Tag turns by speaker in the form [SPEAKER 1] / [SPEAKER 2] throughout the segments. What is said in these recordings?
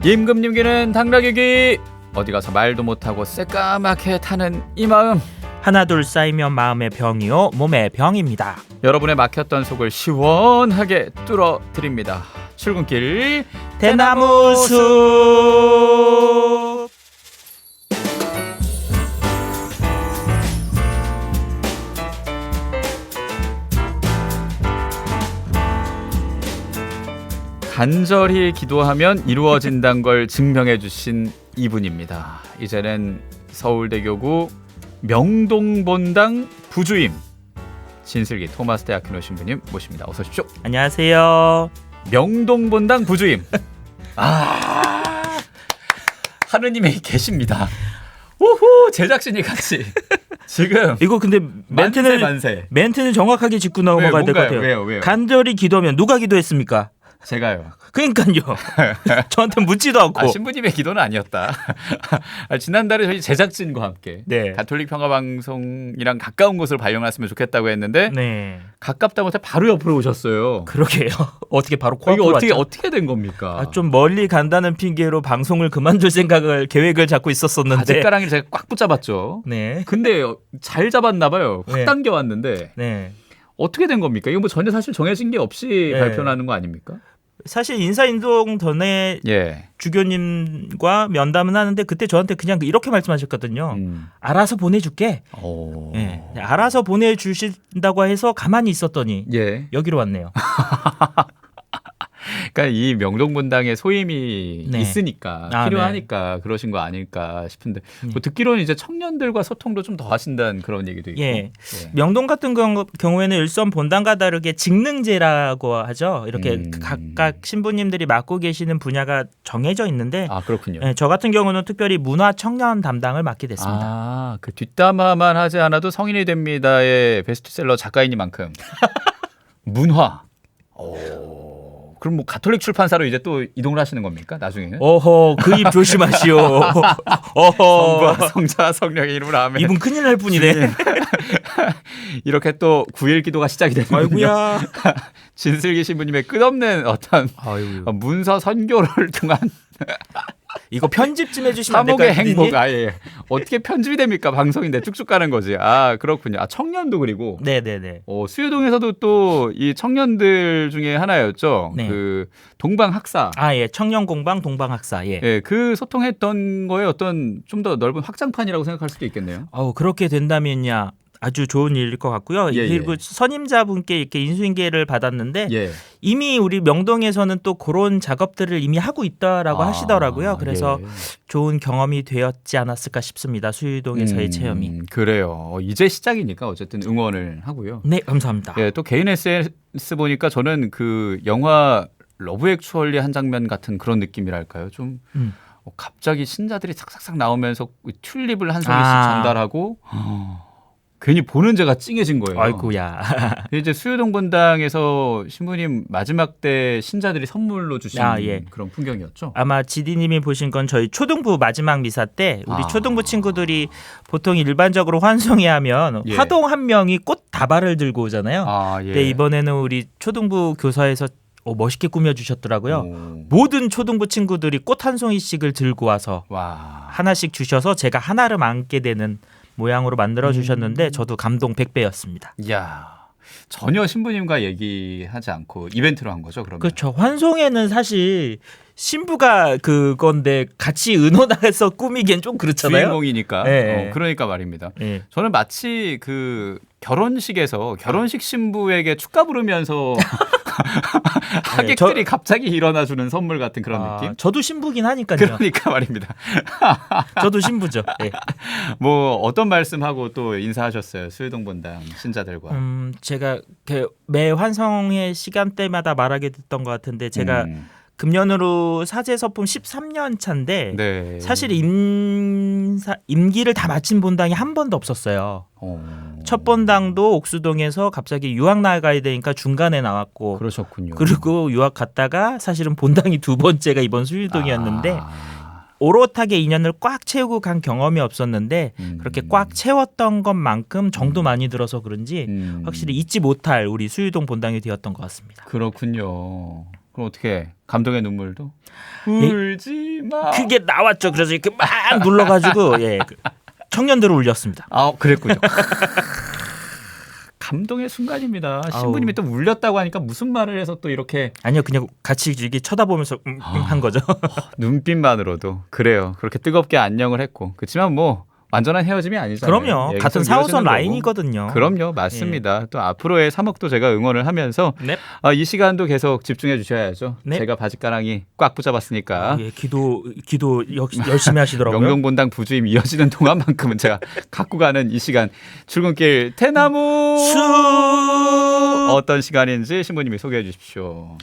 [SPEAKER 1] 임금님께는 당나귀기 어디 가서 말도 못하고 새까맣게 타는 이 마음
[SPEAKER 2] 하나둘 쌓이면 마음의 병이요 몸의 병입니다.
[SPEAKER 1] 여러분의 막혔던 속을 시원하게 뚫어드립니다. 출근길
[SPEAKER 2] 대나무 숲.
[SPEAKER 1] 간절히 기도하면 이루어진다는 걸 증명해 주신 이분입니다. 이제는 서울대교구 명동본당 부주임 진슬기 토마스대학교 신부님 모십니다. 어서 오십시오.
[SPEAKER 2] 안녕하세요.
[SPEAKER 1] 명동본당 부주임. 하느님이 계십니다. 우후 제작진이 같이 지금
[SPEAKER 2] 이거 근데
[SPEAKER 1] 만세.
[SPEAKER 2] 멘트는 정확하게 짚고 넘어가야 될 것 같아요.
[SPEAKER 1] 왜요?
[SPEAKER 2] 간절히 기도하면 누가 기도했습니까?
[SPEAKER 1] 제가요.
[SPEAKER 2] 그러니까요. 저한테 묻지도 않고.
[SPEAKER 1] 신부님의 기도는 아니었다. 지난달에 저희 제작진과 함께
[SPEAKER 2] 네.
[SPEAKER 1] 가톨릭 평화방송이랑 가까운 곳을 발령났으면 좋겠다고 했는데
[SPEAKER 2] 네.
[SPEAKER 1] 가깝다 못해 바로 옆으로 오셨어요.
[SPEAKER 2] 그러게요. 어떻게 바로
[SPEAKER 1] 이게
[SPEAKER 2] 코앞으로 왔죠?
[SPEAKER 1] 어떻게 된 겁니까?
[SPEAKER 2] 좀 멀리 간다는 핑계로 방송을 그만둘 계획을 잡고 있었었는데.
[SPEAKER 1] 제가랑이를 제가 꽉 붙잡았죠.
[SPEAKER 2] 네.
[SPEAKER 1] 근데 잘 잡았나 봐요. 확
[SPEAKER 2] 네.
[SPEAKER 1] 당겨왔는데
[SPEAKER 2] 네.
[SPEAKER 1] 어떻게 된 겁니까? 이거 뭐 전혀 사실 정해진 게 없이
[SPEAKER 2] 네.
[SPEAKER 1] 발표하는 거 아닙니까?
[SPEAKER 2] 사실 인사인동 전에
[SPEAKER 1] 예.
[SPEAKER 2] 주교님과 면담은 하는데 그때 저한테 그냥 이렇게 말씀하셨거든요. 알아서 보내줄게. 네. 알아서 보내주신다고 해서 가만히 있었더니
[SPEAKER 1] 예.
[SPEAKER 2] 여기로 왔네요.
[SPEAKER 1] 그러니까 이 명동분당에 소임이
[SPEAKER 2] 네.
[SPEAKER 1] 있으니까 필요하니까 그러신 거 아닐까 싶은데 뭐 듣기로는 이제 청년들과 소통도 좀 더 하신다는 그런 얘기도 있고.
[SPEAKER 2] 예. 명동 같은 경우에는 일선 본당과 다르게 직능제라고 하죠. 이렇게 각각 신부님들이 맡고 계시는 분야가 정해져 있는데
[SPEAKER 1] 그렇군요.
[SPEAKER 2] 예, 저 같은 경우는 특별히 문화 청년 담당을 맡게 됐습니다.
[SPEAKER 1] 그 뒷담화만 하지 않아도 성인이 됩니다의 베스트셀러 작가이니만큼 문화. 그럼 뭐 가톨릭 출판사로 이제 또 이동을 하시는 겁니까? 나중에는?
[SPEAKER 2] 어허, 그 입 조심하시오. 어허.
[SPEAKER 1] 성부와 성자 성령의 이름으로 아멘.
[SPEAKER 2] 이분 큰일 날 뿐이네.
[SPEAKER 1] 이렇게 또 9일 기도가 시작이 되는군요.
[SPEAKER 2] 아이고야.
[SPEAKER 1] 진슬기 신부님의 끝없는 어떤 문서 선교를 통한
[SPEAKER 2] 이거 편집 좀 해주시면 안
[SPEAKER 1] 사목의
[SPEAKER 2] 될까요?
[SPEAKER 1] 행복. 어떻게 편집이 됩니까? 방송인데 쭉쭉 가는 거지. 그렇군요. 청년도 그리고.
[SPEAKER 2] 네네네.
[SPEAKER 1] 수유동에서도 또 이 청년들 중에 하나였죠.
[SPEAKER 2] 네.
[SPEAKER 1] 그 동방학사.
[SPEAKER 2] 예. 청년공방 동방학사. 예.
[SPEAKER 1] 예, 그 소통했던 거에 어떤 좀 더 넓은 확장판이라고 생각할 수도 있겠네요.
[SPEAKER 2] 그렇게 된다면야 아주 좋은 일일 것 같고요. 그리고 선임자분께 이렇게 인수인계를 받았는데 이미 우리 명동에서는 또 그런 작업들을 이미 하고 있다라고 하시더라고요. 그래서 좋은 경험이 되었지 않았을까 싶습니다. 수유동에서의 체험이.
[SPEAKER 1] 그래요. 이제 시작이니까 어쨌든 응원을 하고요.
[SPEAKER 2] 네, 감사합니다.
[SPEAKER 1] 예, 또 개인 SNS 보니까 저는 그 영화 러브 액츄얼리 한 장면 같은 그런 느낌이랄까요. 좀 갑자기 신자들이 삭삭삭 나오면서 튤립을 한 송이씩 전달하고 괜히 보는 제가 찡해진 거예요.
[SPEAKER 2] 아이고야.
[SPEAKER 1] 이제 수유동 본당에서 신부님 마지막 때 신자들이 선물로 주신 그런 풍경이었죠.
[SPEAKER 2] 아마 지디님이 보신 건 저희 초등부 마지막 미사 때 우리 초등부 친구들이 보통 일반적으로 환송회 하면 화동 한 명이 꽃 다발을 들고 오잖아요. 근데 이번에는 우리 초등부 교사에서 멋있게 꾸며주셨더라고요. 모든 초등부 친구들이 꽃 한 송이씩을 들고 와서 하나씩 주셔서 제가 하나를 안게 되는 모양으로 만들어주셨는데 저도 감동 100배였습니다.
[SPEAKER 1] 이야, 전혀 신부님과 얘기하지 않고 이벤트로 한 거죠, 그러면?
[SPEAKER 2] 그렇죠. 환송회는 사실 신부가 그건데 같이 의논해서 꾸미기엔 좀 그렇잖아요.
[SPEAKER 1] 주인공이니까.
[SPEAKER 2] 네.
[SPEAKER 1] 그러니까 말입니다.
[SPEAKER 2] 네.
[SPEAKER 1] 저는 마치 그 결혼식에서 결혼식 신부에게 축가 부르면서 하객들이 갑자기 일어나 주는 선물 같은 그런 느낌?
[SPEAKER 2] 저도 신부긴 하니까요.
[SPEAKER 1] 그러니까 말입니다.
[SPEAKER 2] 저도 신부죠. 네.
[SPEAKER 1] 뭐 어떤 말씀하고 또 인사하셨어요? 수유동 본당 신자들과.
[SPEAKER 2] 제가 매 환성회 시간대마다 말하게 됐던 것 같은데 제가 금년으로 사제서품 13년 차인데 사실 임기를 다 마친 본당이 한 번도 없었어요. 첫 본당도 옥수동에서 갑자기 유학 나가야 되니까 중간에 나왔고
[SPEAKER 1] 그러셨군요.
[SPEAKER 2] 그리고 유학 갔다가 사실은 본당이 두 번째가 이번 수유동이었는데 오롯하게 인연을 꽉 채우고 간 경험이 없었는데 그렇게 꽉 채웠던 것만큼 정도 많이 들어서 그런지 확실히 잊지 못할 우리 수유동 본당이 되었던 것 같습니다.
[SPEAKER 1] 그렇군요. 그럼 어떻게 감동의 눈물도 울지 마.
[SPEAKER 2] 그게 나왔죠. 그래서 이렇게 막 눌러가지고 청년들을 울렸습니다.
[SPEAKER 1] 그랬군요. 감동의 순간입니다. 신부님이 또 울렸다고 하니까 무슨 말을 해서 또 이렇게
[SPEAKER 2] 아니요, 그냥 같이 이렇게 쳐다보면서 한 거죠.
[SPEAKER 1] 눈빛만으로도 그래요. 그렇게 뜨겁게 안녕을 했고 그렇지만 뭐 완전한 헤어짐이 아니잖아요.
[SPEAKER 2] 그럼요. 같은 4호선 라인이거든요.
[SPEAKER 1] 그럼요. 맞습니다. 또 앞으로의 3억도 제가 응원을 하면서 이 시간도 계속 집중해 주셔야죠. 제가 바짓가랑이 꽉 붙잡았으니까.
[SPEAKER 2] 기도 열심히 하시더라고요.
[SPEAKER 1] 명동본당 부주임 이어지는 동안만큼은 제가 갖고 가는 이 시간 출근길 대나무 숲 어떤 시간인지 신부님이 소개해 주십시오.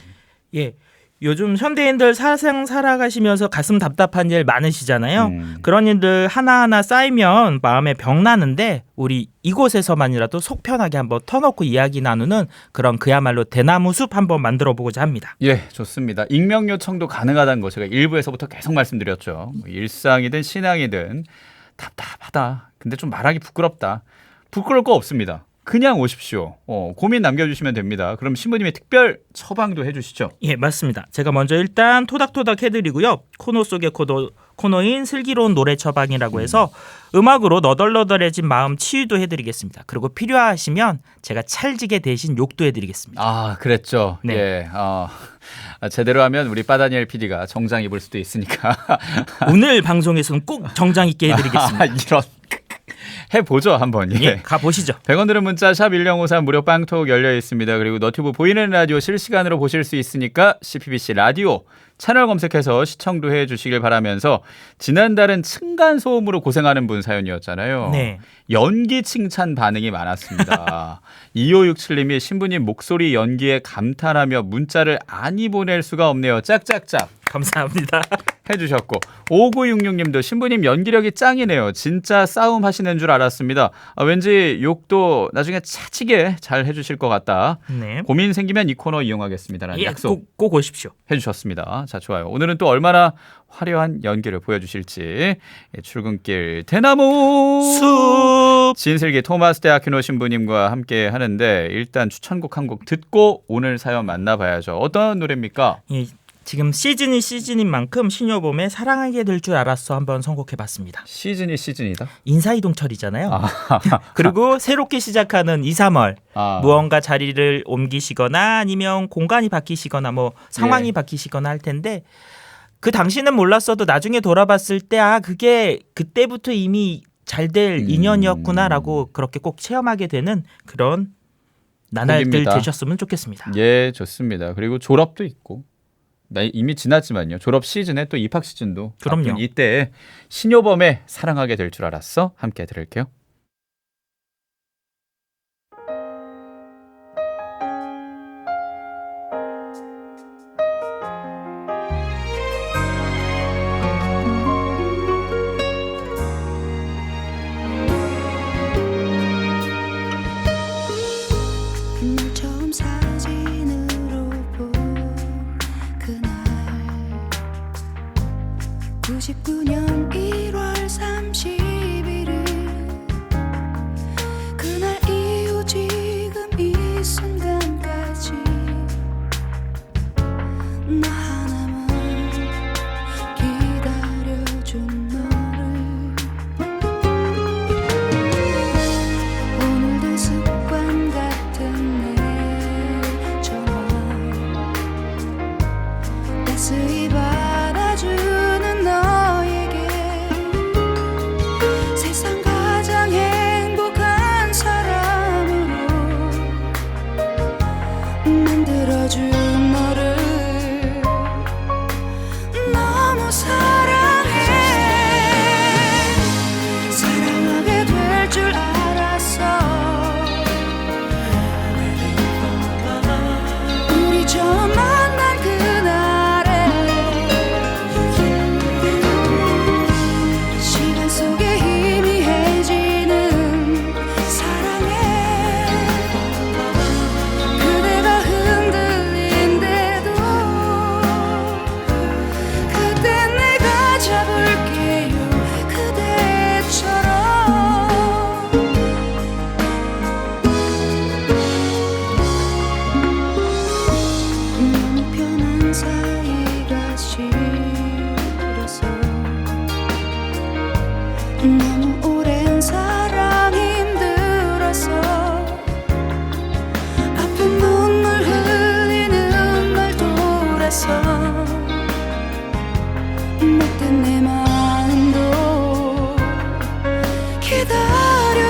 [SPEAKER 2] 요즘 현대인들 사상 살아가시면서 가슴 답답한 일 많으시잖아요. 그런 일들 하나하나 쌓이면 마음에 병 나는데 우리 이곳에서만이라도 속 편하게 한번 터놓고 이야기 나누는 그런 그야말로 대나무 숲 한번 만들어 보고자 합니다.
[SPEAKER 1] 좋습니다. 익명 요청도 가능하다는 거 제가 1부에서부터 계속 말씀드렸죠. 일상이든 신앙이든 답답하다. 근데 좀 말하기 부끄럽다. 부끄러울 거 없습니다. 그냥 오십시오. 고민 남겨주시면 됩니다. 그럼 신부님의 특별 처방도 해주시죠.
[SPEAKER 2] 맞습니다. 제가 먼저 일단 토닥토닥 해드리고요. 코너 속의 코너인 슬기로운 노래 처방이라고 해서 음악으로 너덜너덜해진 마음 치유도 해드리겠습니다. 그리고 필요하시면 제가 찰지게 대신 욕도 해드리겠습니다.
[SPEAKER 1] 그랬죠. 제대로 하면 우리 빠다니엘 PD가 정장 입을 수도 있으니까
[SPEAKER 2] 오늘 방송에서는 꼭 정장 입게 해드리겠습니다.
[SPEAKER 1] 이런. 해보죠 한번.
[SPEAKER 2] 가보시죠.
[SPEAKER 1] 100원 드는 문자 샵 1053 무료 빵톡 열려 있습니다. 그리고 너튜브 보이는 라디오 실시간으로 보실 수 있으니까 CPBC 라디오 채널 검색해서 시청도 해주시길 바라면서 지난달은 층간소음으로 고생하는 분 사연이었잖아요. 연기 칭찬 반응이 많았습니다. 2567님이 신부님 목소리 연기에 감탄하며 문자를 아니 보낼 수가 없네요. 짝짝짝.
[SPEAKER 2] 감사합니다.
[SPEAKER 1] 해주셨고 5966님도 신부님 연기력이 짱이네요. 진짜 싸움 하시는 줄 알았습니다. 왠지 욕도 나중에 차지게 잘 해주실 것 같다. 고민 생기면 이 코너 이용하겠습니다. 약속
[SPEAKER 2] 꼭 오십시오.
[SPEAKER 1] 해주셨습니다. 자, 좋아요. 오늘은 또 얼마나 화려한 연기를 보여주실지 출근길 대나무
[SPEAKER 2] 숲
[SPEAKER 1] 진슬기 토마스 대학교 신부님과 함께 하는데 일단 추천곡 한 곡 듣고 오늘 사연 만나봐야죠. 어떤 노래입니까?
[SPEAKER 2] 지금 시즌인 만큼 신여범의 사랑하게 될 줄 알았어 한번 선곡해봤습니다.
[SPEAKER 1] 시즌이다?
[SPEAKER 2] 인사이동철이잖아요. 그리고 새롭게 시작하는 2, 3월 무언가 자리를 옮기시거나 아니면 공간이 바뀌시거나 뭐 상황이 바뀌시거나 할 텐데 그 당시는 몰랐어도 나중에 돌아봤을 때 그게 그때부터 이미 잘 될 인연이었구나라고 그렇게 꼭 체험하게 되는 그런 나날들 되셨으면 좋겠습니다.
[SPEAKER 1] 좋습니다. 그리고 졸업도 있고 이미 지났지만요. 졸업 시즌에 또 입학 시즌도
[SPEAKER 2] 그럼요.
[SPEAKER 1] 이때 신효범의 사랑하게 될 줄 알았어 함께 들을게요.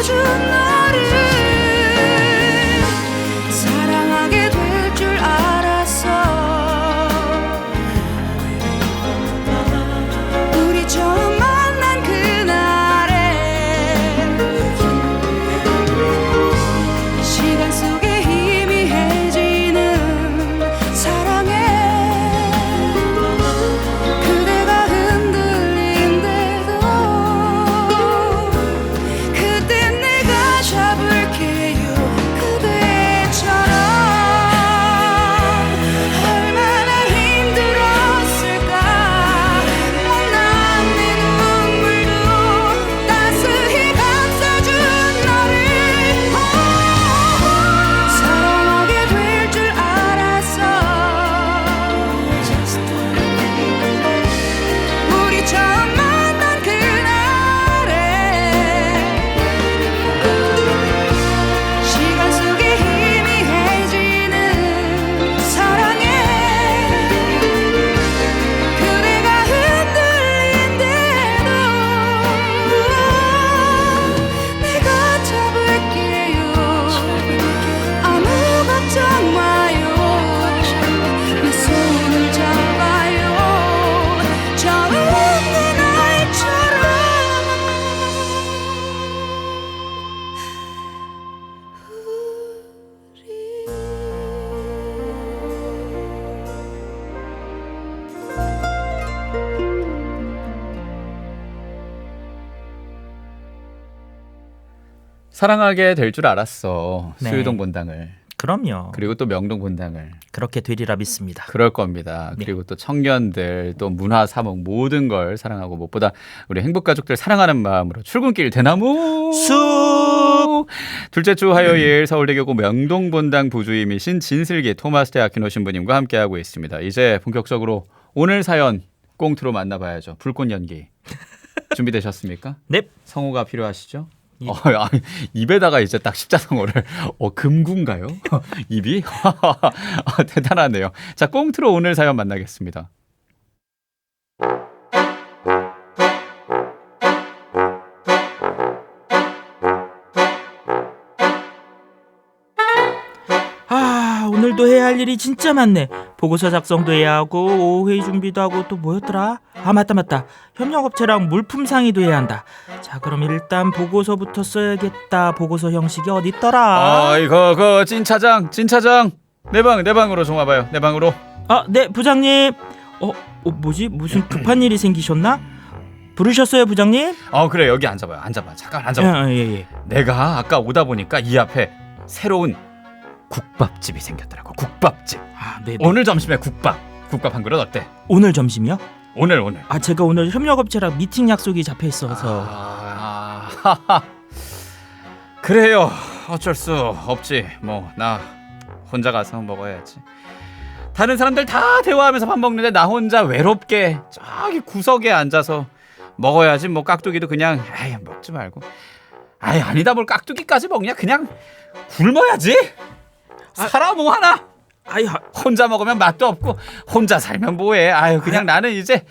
[SPEAKER 3] 감싸준 너를 사랑하게 될 줄 알았어. 우리 처음 만난 그날에 시간 속에 희미해지는 사랑에 그대가 흔들린대도 그땐 내가 잡을게요. 그대처럼 얼마나 힘들었을까. 못 남는 눈물도 따스히 감싸준 너를 사랑하게 될 줄 알았어. 우리 처음 만난 그날에 시간 속에 희미해지는 사랑에 그대가 흔들린대도 내가 잡을게요. 아무 걱정 마요. 내 손을 잡아요. 처음 그날처럼.
[SPEAKER 1] 사랑하게 될 줄 알았어.
[SPEAKER 2] 네.
[SPEAKER 1] 수유동 본당을.
[SPEAKER 2] 그럼요.
[SPEAKER 1] 그리고 또 명동 본당을.
[SPEAKER 2] 그렇게 되리라 믿습니다.
[SPEAKER 1] 그럴 겁니다.
[SPEAKER 2] 네.
[SPEAKER 1] 그리고 또 청년들, 또 문화, 사목 모든 걸 사랑하고 무엇보다 우리 행복가족들 사랑하는 마음으로 출근길 대나무
[SPEAKER 2] 쑥!
[SPEAKER 1] 둘째 주 화요일 서울대교구 명동 본당 부주임이신 진슬기 토마스 대학교 신부님과 함께하고 있습니다. 이제 본격적으로 오늘 사연 꽁트로 만나봐야죠. 불꽃 연기. 준비되셨습니까?
[SPEAKER 2] 네.
[SPEAKER 1] 성우가 필요하시죠?
[SPEAKER 2] 예.
[SPEAKER 1] 입에다가 이제 딱 십자성어를 금군가요? 입이? 대단하네요. 자, 꽁트로 오늘 사연 만나겠습니다.
[SPEAKER 2] 오늘도 해야 할 일이 진짜 많네. 보고서 작성도 해야 하고 오후 회의 준비도 하고 또 뭐였더라? 맞다. 협력업체랑 물품 상의도 해야 한다. 자, 그럼 일단 보고서부터 써야겠다. 보고서 형식이 어디 있더라?
[SPEAKER 1] 이거 찐 차장 내 방으로 좀 와봐요. 내 방으로.
[SPEAKER 2] 네, 부장님. 뭐지? 무슨 급한 일이 생기셨나? 부르셨어요, 부장님?
[SPEAKER 1] 그래, 여기 앉아봐요. 잠깐 앉아봐.
[SPEAKER 2] 예.
[SPEAKER 1] 내가 아까 오다 보니까 이 앞에 새로운 국밥집이 생겼더라고. 국밥집.
[SPEAKER 2] 네.
[SPEAKER 1] 오늘 점심에 국밥 한 그릇 어때?
[SPEAKER 2] 오늘 점심이요?
[SPEAKER 1] 오늘.
[SPEAKER 2] 제가 오늘 협력업체랑 미팅 약속이 잡혀 있어서.
[SPEAKER 1] 그래요. 어쩔 수 없지. 나 혼자 가서 먹어야지. 다른 사람들 다 대화하면서 밥 먹는데 나 혼자 외롭게 저기 구석에 앉아서 먹어야지. 깍두기도 그냥 먹지 말고. 아니다, 뭘 깍두기까지 먹냐? 그냥 굶어야지. 사람 뭐 하나. 혼자 먹으면 맛도 없고 혼자 살면 뭐해. 그냥 나는 이제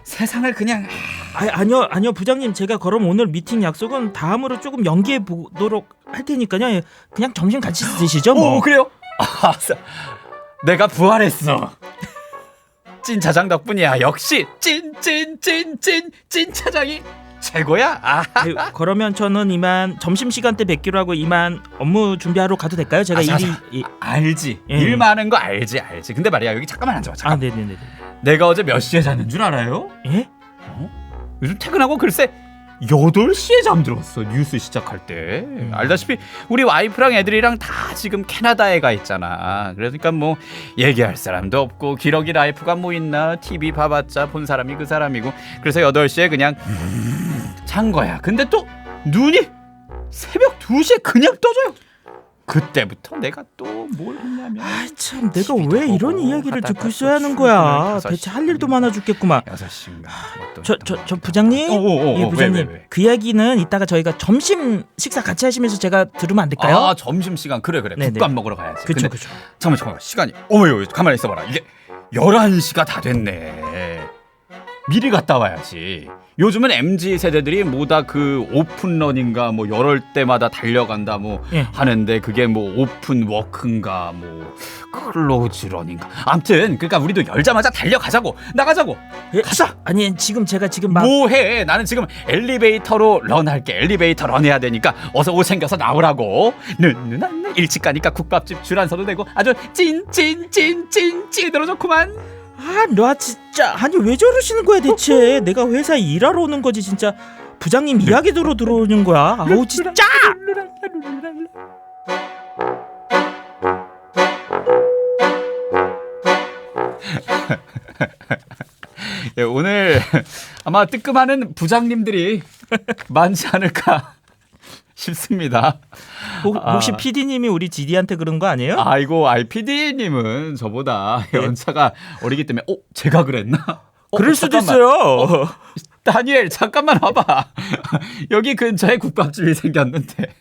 [SPEAKER 1] 세상을 그냥.
[SPEAKER 2] 아니요 부장님, 제가 그럼 오늘 미팅 약속은 다음으로 조금 연기해 보도록 할 테니까요. 그냥 점심 같이 드시죠.
[SPEAKER 1] 그래요? 내가 부활했어. 찐 차장 덕분이야. 역시 찐 차장이 최고야.
[SPEAKER 2] 그러면 저는 이만 점심시간 때 뵙기로 하고 이만 업무 준비하러 가도 될까요? 제가
[SPEAKER 1] 알지. 일 많은 거 알지. 근데 말이야, 여기 잠깐만 앉아봐.
[SPEAKER 2] 네네네.
[SPEAKER 1] 내가 어제 몇 시에 잤는 줄 알아요?
[SPEAKER 2] 예?
[SPEAKER 1] 요즘 퇴근하고 글쎄 8시에 잠들었어. 뉴스 시작할 때. 알다시피 우리 와이프랑 애들이랑 다 지금 캐나다에 가 있잖아. 그러니까 얘기할 사람도 없고 기러기 라이프가 뭐 있나. TV 봐봤자 본 사람이 그 사람이고. 그래서 8시에 그냥 잔 거야. 근데 또 눈이 새벽 2시에 그냥 떠져요. 그때부터 내가 또 뭘 했냐면
[SPEAKER 2] 참, 내가 왜 이런 이야기를 듣고 있어야 하는 거야. 대체 할 일도 많아 죽겠구만.
[SPEAKER 1] 6시인가.
[SPEAKER 2] 저 부장님. 예, 부장님.
[SPEAKER 1] 왜?
[SPEAKER 2] 그 이야기는 이따가 저희가 점심 식사 같이 하시면서 제가 들으면 안 될까요?
[SPEAKER 1] 점심시간. 그래.
[SPEAKER 2] 네네.
[SPEAKER 1] 국밥 먹으러 가야지.
[SPEAKER 2] 그쵸.
[SPEAKER 1] 잠깐만 시간이. 가만히 있어봐라. 이게 11시가 다 됐네. 미리 갔다 와야지. 요즘은 MZ 세대들이 뭐다 그 오픈런인가 뭐 이럴 때마다 달려간다 뭐 하는데 그게 뭐 오픈 워크인가 뭐 클로즈런인가. 아무튼 그러니까 우리도 열자마자 달려가자고. 나가자고. 가자.
[SPEAKER 2] 아니 지금 막
[SPEAKER 1] 뭐해? 나는 지금 엘리베이터로 런할게. 엘리베이터 런해야 되니까 어서 옷 챙겨서 나오라고. 눈 일찍 가니까 국밥집 줄 안 서도 되고 아주 찐으로 좋구만.
[SPEAKER 2] 너 진짜 아니 왜 저러시는 거야 대체? 내가 회사에 일하러 오는 거지 진짜 부장님 이야기 들어오는 거야. 아우 진짜.
[SPEAKER 1] 예, 오늘 아마 뜨끔하는 부장님들이 많지 않을까 싶습니다.
[SPEAKER 2] 혹시 PD님이 우리 GD한테 그런 거 아니에요?
[SPEAKER 1] 아이고, PD님은 저보다 연차가 어리기 때문에 제가 그랬나?
[SPEAKER 2] 그럴 수도 있어요.
[SPEAKER 1] 다니엘 잠깐만 와봐. 여기 근처에 국밥집이 생겼는데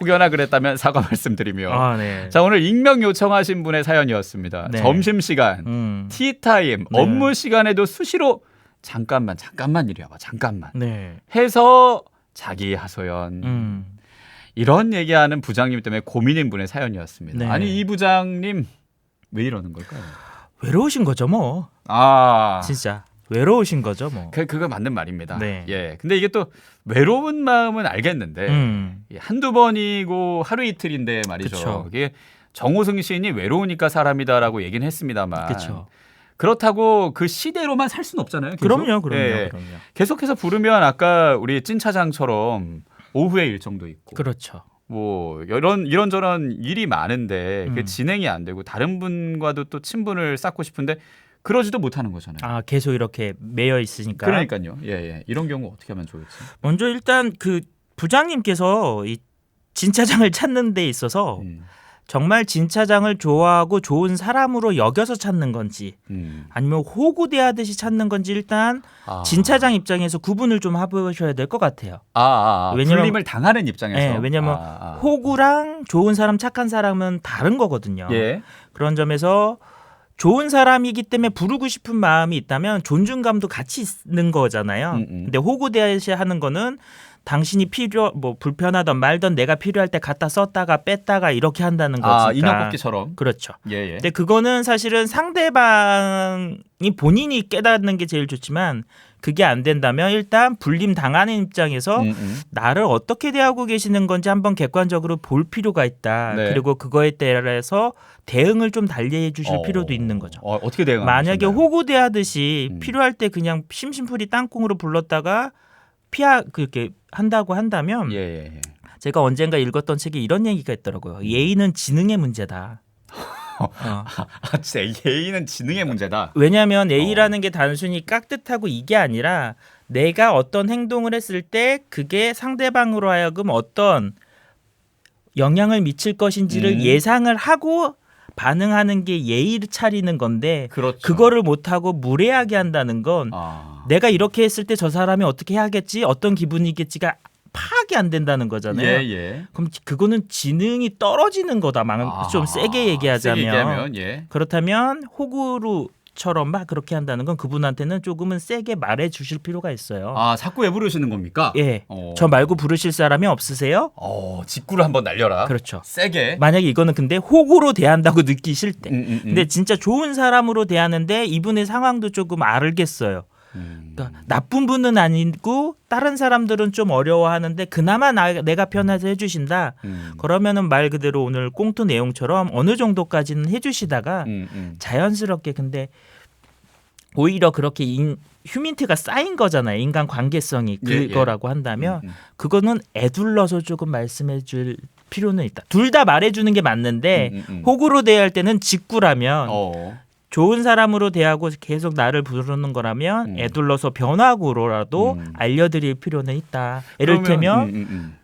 [SPEAKER 1] 혹여나 그랬다면 사과 말씀드리며
[SPEAKER 2] 네.
[SPEAKER 1] 자, 오늘 익명 요청하신 분의 사연이었습니다.
[SPEAKER 2] 네.
[SPEAKER 1] 점심시간, 티타임,
[SPEAKER 2] 네.
[SPEAKER 1] 업무 시간에도 수시로 잠깐만 이리 와봐. 잠깐만
[SPEAKER 2] 네.
[SPEAKER 1] 해서 자기 하소연 이런 얘기하는 부장님 때문에 고민인 분의 사연이었습니다.
[SPEAKER 2] 네.
[SPEAKER 1] 아니 이 부장님 왜 이러는 걸까요?
[SPEAKER 2] 외로우신 거죠 뭐. 진짜 외로우신 거죠 뭐.
[SPEAKER 1] 그거 맞는 말입니다.
[SPEAKER 2] 네.
[SPEAKER 1] 예. 근데 이게 또 외로운 마음은 알겠는데 한두 번이고 하루 이틀인데 말이죠.
[SPEAKER 2] 그쵸.
[SPEAKER 1] 이게 정호승 시인이 외로우니까 사람이다라고 얘기는 했습니다만
[SPEAKER 2] 그렇죠.
[SPEAKER 1] 그렇다고 그 시대로만 살 수는 없잖아요. 계속.
[SPEAKER 2] 그럼요.
[SPEAKER 1] 예. 계속해서 부르면 아까 우리 찐차장처럼 오후에 일정도 있고.
[SPEAKER 2] 그렇죠.
[SPEAKER 1] 뭐 이런저런 일이 많은데 그게 진행이 안 되고 다른 분과도 또 친분을 쌓고 싶은데 그러지도 못하는 거잖아요.
[SPEAKER 2] 계속 이렇게 매여 있으니까.
[SPEAKER 1] 그러니까요. 예. 이런 경우 어떻게 하면 좋을지.
[SPEAKER 2] 먼저 일단 그 부장님께서 이 진차장을 찾는 데 있어서 정말 진차장을 좋아하고 좋은 사람으로 여겨서 찾는 건지 아니면 호구대하듯이 찾는 건지 일단 진차장 입장에서 구분을 좀 해보셔야 될 것 같아요.
[SPEAKER 1] 왜냐면 불림을 당하는 입장에서.
[SPEAKER 2] 네, 왜냐면 호구랑 좋은 사람, 착한 사람은 다른 거거든요.
[SPEAKER 1] 예.
[SPEAKER 2] 그런 점에서 좋은 사람이기 때문에 부르고 싶은 마음이 있다면 존중감도 같이 있는 거잖아요. 근데 호구대하듯이 하는 거는 당신이 불편하던 말던 내가 필요할 때 갖다 썼다가 뺐다가 이렇게 한다는 거니까.
[SPEAKER 1] 인형 뽑기처럼.
[SPEAKER 2] 그렇죠.
[SPEAKER 1] 예.
[SPEAKER 2] 근데 그거는 사실은 상대방이 본인이 깨닫는 게 제일 좋지만 그게 안 된다면 일단 불림 당하는 입장에서 나를 어떻게 대하고 계시는 건지 한번 객관적으로 볼 필요가 있다.
[SPEAKER 1] 네.
[SPEAKER 2] 그리고 그거에 따라서 대응을 좀 달리해 주실 필요도 있는 거죠.
[SPEAKER 1] 어떻게 대응하나요?
[SPEAKER 2] 만약에 호구대하듯이 필요할 때 그냥 심심풀이 땅콩으로 불렀다가 그렇게 한다고 한다면 제가 언젠가 읽었던 책에 이런 얘기가 있더라고요. 예의는 지능의 문제다.
[SPEAKER 1] 진짜 예의는 지능의 문제다.
[SPEAKER 2] 왜냐하면 예의라는 게 단순히 깍듯하고 이게 아니라 내가 어떤 행동을 했을 때 그게 상대방으로 하여금 어떤 영향을 미칠 것인지를 예상을 하고 반응하는 게 예의를 차리는 건데
[SPEAKER 1] 그렇죠.
[SPEAKER 2] 그거를 못하고 무례하게 한다는 건 내가 이렇게 했을 때 저 사람이 어떻게 하겠지 어떤 기분이겠지가 파악이 안 된다는 거잖아요. 그럼 그거는 지능이 떨어지는 거다. 좀 세게 얘기하자면. 그렇다면 호구루처럼 막 그렇게 한다는 건 그분한테는 조금은 세게 말해 주실 필요가 있어요.
[SPEAKER 1] 자꾸 왜 부르시는 겁니까?
[SPEAKER 2] 예. 저 말고 부르실 사람이 없으세요?
[SPEAKER 1] 직구를 한번 날려라.
[SPEAKER 2] 그렇죠.
[SPEAKER 1] 세게.
[SPEAKER 2] 만약에 이거는 근데 호구로 대한다고 느끼실 때. 근데 진짜 좋은 사람으로 대하는데 이분의 상황도 조금 알겠어요. 그러니까 나쁜 분은 아니고 다른 사람들은 좀 어려워하는데 그나마 내가 편해서 해주신다. 그러면은 말 그대로 오늘 꽁트 내용처럼 어느 정도까지는 해주시다가 자연스럽게 근데 오히려 그렇게 휴민트가 쌓인 거잖아요. 인간 관계성이 그거라고 한다면 그거는 애둘러서 조금 말씀해줄 필요는 있다. 둘 다 말해주는 게 맞는데 호구로 대할 때는 직구라면. 좋은 사람으로 대하고 계속 나를 부르는 거라면 애둘러서 변화구로라도 알려드릴 필요는 있다. 예를 들면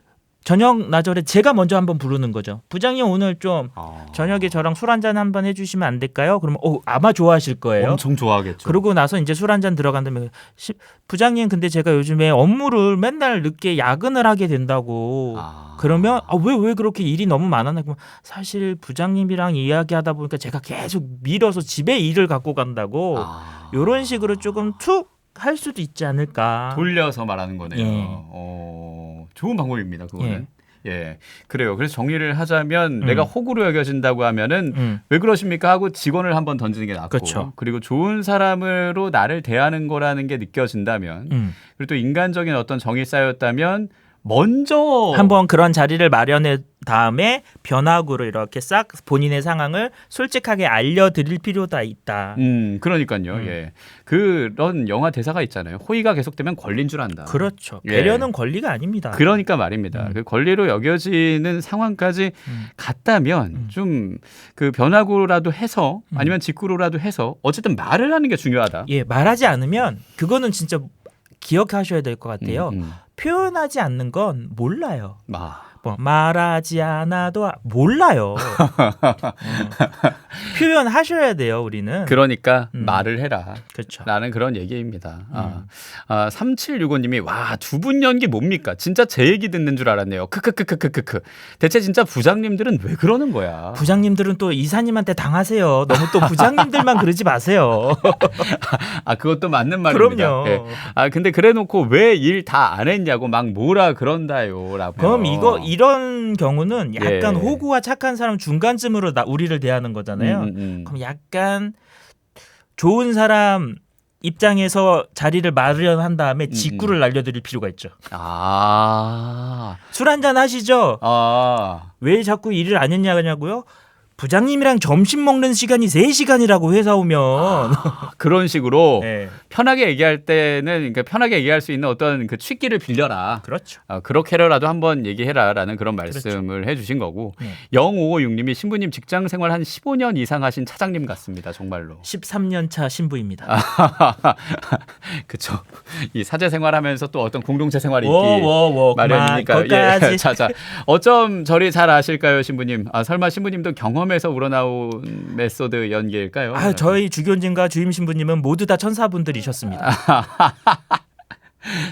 [SPEAKER 2] 저녁 나절에 제가 먼저 한번 부르는 거죠. 부장님 오늘 좀 저녁에 저랑 술 한잔 한번 해주시면 안 될까요? 그러면 아마 좋아하실 거예요.
[SPEAKER 1] 엄청 좋아하겠죠.
[SPEAKER 2] 그러고 나서 이제 술 한잔 들어간 다음에 부장님 근데 제가 요즘에 업무를 맨날 늦게 야근을 하게 된다고. 그러면 왜 그렇게 일이 너무 많았나? 그러면 사실 부장님이랑 이야기하다 보니까 제가 계속 밀어서 집에 일을 갖고 간다고. 이런 식으로 조금 툭 할 수도 있지 않을까.
[SPEAKER 1] 돌려서 말하는 거네요. 좋은 방법입니다. 그거는. 예, 그래요. 그래서 정리를 하자면 내가 호구로 여겨진다고 하면은 왜 그러십니까 하고 직원을 한번 던지는 게 낫고,
[SPEAKER 2] 그렇죠.
[SPEAKER 1] 그리고 좋은 사람으로 나를 대하는 거라는 게 느껴진다면, 그리고 또 인간적인 어떤 정이 쌓였다면 먼저
[SPEAKER 2] 한번 그런 자리를 마련해 다음에 변화구로 이렇게 싹 본인의 상황을 솔직하게 알려드릴 필요가 있다.
[SPEAKER 1] 그러니까요. 예, 그런 영화 대사가 있잖아요. 호의가 계속되면 권리인 줄 안다.
[SPEAKER 2] 그렇죠.
[SPEAKER 1] 예.
[SPEAKER 2] 배려는 권리가 아닙니다.
[SPEAKER 1] 그러니까 말입니다. 그 권리로 여겨지는 상황까지 갔다면 좀 그 변화구라도 해서 아니면 직구로라도 해서 어쨌든 말을 하는 게 중요하다.
[SPEAKER 2] 예, 말하지 않으면 그거는 진짜 기억하셔야 될 것 같아요. 표현하지 않는 건 몰라요. 뭐 말하지 않아도 몰라요. 표현하셔야 돼요. 우리는.
[SPEAKER 1] 그러니까 말을 해라.
[SPEAKER 2] 그렇죠.
[SPEAKER 1] 라는 그런 얘기입니다. 3765님이 와, 두 분 연기 뭡니까? 진짜 제 얘기 듣는 줄 알았네요. 크크크크크크. 대체 진짜 부장님들은 왜 그러는 거야?
[SPEAKER 2] 부장님들은 또 이사님한테 당하세요. 너무 또 부장님들만 그러지 마세요.
[SPEAKER 1] 그것도 맞는 말입니다.
[SPEAKER 2] 그럼요.
[SPEAKER 1] 예. 근데 그래놓고 왜 일 다 안 했냐고 막 뭐라 그런다요라고.
[SPEAKER 2] 그럼 이런 경우는 약간 호구와 착한 사람 중간쯤으로 우리를 대하는 거잖아요. 그럼 약간 좋은 사람 입장에서 자리를 마련한 다음에 직구를 날려드릴 필요가 있죠. 술 한잔 하시죠. 왜 자꾸 일을 안 했냐고요? 부장님이랑 점심 먹는 시간이 3시간이라고 회사 오면
[SPEAKER 1] 그런 식으로
[SPEAKER 2] 네.
[SPEAKER 1] 편하게 얘기할 때는 그러니까 편하게 얘기할 수 있는 어떤 그 취기를 빌려라.
[SPEAKER 2] 그렇죠.
[SPEAKER 1] 그렇게라도 한번 얘기해라라는 그런 말씀을 해주신 거고 0556님이 신부님 직장 생활 한 15년 이상 하신 차장님 같습니다. 정말로
[SPEAKER 2] 13년 차 신부입니다.
[SPEAKER 1] 그렇죠. 이 사제 생활하면서 또 어떤 공동체 생활이 있기 마련이니까.
[SPEAKER 2] 예.
[SPEAKER 1] 자, 어쩜 저리 잘 아실까요, 신부님? 설마 신부님도 경험에서 우러나온 메소드 연기일까요?
[SPEAKER 2] 저희 주교님과 주임 신부님은 모두 다 천사분들이셨습니다.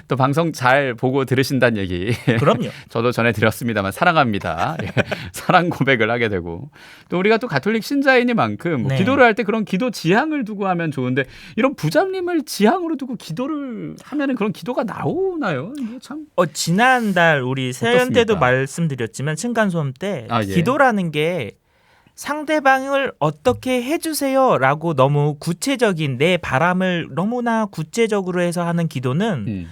[SPEAKER 1] 또 방송 잘 보고 들으신다는 얘기.
[SPEAKER 2] 그럼요.
[SPEAKER 1] 저도 전해드렸습니다만 사랑합니다. 사랑 고백을 하게 되고 또 우리가 또 가톨릭 신자이니만큼 기도를 할 때 그런 기도 지향을 두고 하면 좋은데 이런 부장님을 지향으로 두고 기도를 하면은 그런 기도가 나오나요? 이게 참.
[SPEAKER 2] 지난달 우리 세연 때도 말씀드렸지만 층간소음 때 기도라는 게 상대방을 어떻게 해주세요라고 너무 구체적인 내 바람을 너무나 구체적으로 해서 하는 기도는